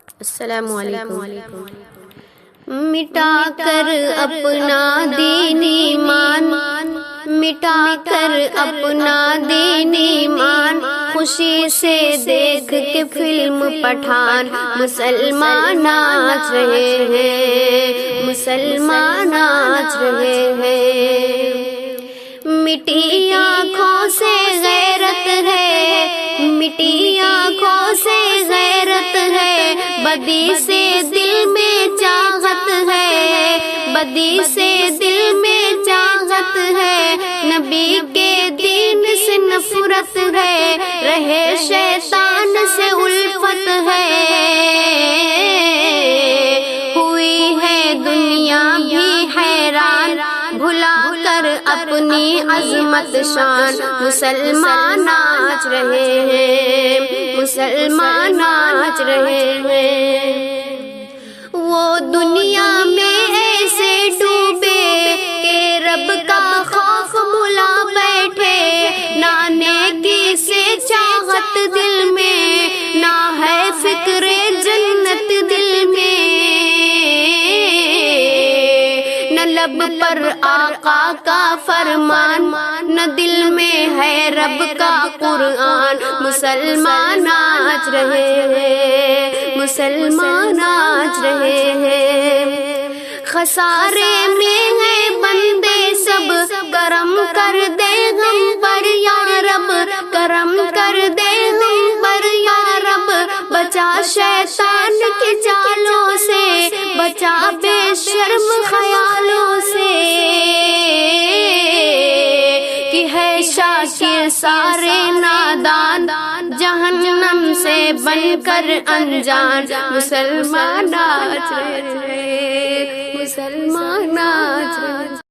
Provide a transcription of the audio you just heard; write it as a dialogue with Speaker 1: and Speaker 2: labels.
Speaker 1: السلام علیکم۔ مٹا کر اپنا دین ایمان، مٹا کر اپنا دین ایمان، خوشی سے دیکھ کے فلم پٹھان مسلمان ناچ رہے ہیں، مسلمان ناچ رہے ہیں۔ مٹی آنکھوں سے غیرت ہے، مٹی آنکھوں سے غیرت ہے، بدی سے دل میں چاہت ہے، بدی سے دل میں چاہت ہے، نبی کے دین سے نفرت ہے، رہے شیطان سے الفت ہے، ہوئی ہے دنیا بھی حیران، بھلا کر اپنی عظمت شان، مسلمان ناچ رہے ہیں، مسلمان ناچ رہے ہیں۔ وہ دنیا میں ایسے ڈوبے کہ رب کا خوف بھلا بیٹھے، نہ نیکی سے چاہت دل میں، نہ ہے فکر جنت دل میں، نہ لب پر آقا کا فرمان، نہ دل میں ہے رب کا قرآن، مسلمان ناچ رہے ہیں، مسلمان ناچ رہے ہیں۔ خسارے میں ہے بندے سب، کرم کر دے ہم پر یا رب، کرم کر دے ہم پر یا رب، بچا شیطان کی چالوں سے، بچا بے شرم خیالوں سے، کہ ہے شاکر سارے نادان، جہنم سے بن کر انجان، مسلمان ناچ رہے ہیں، مسلمان ناچ رہے ہیں۔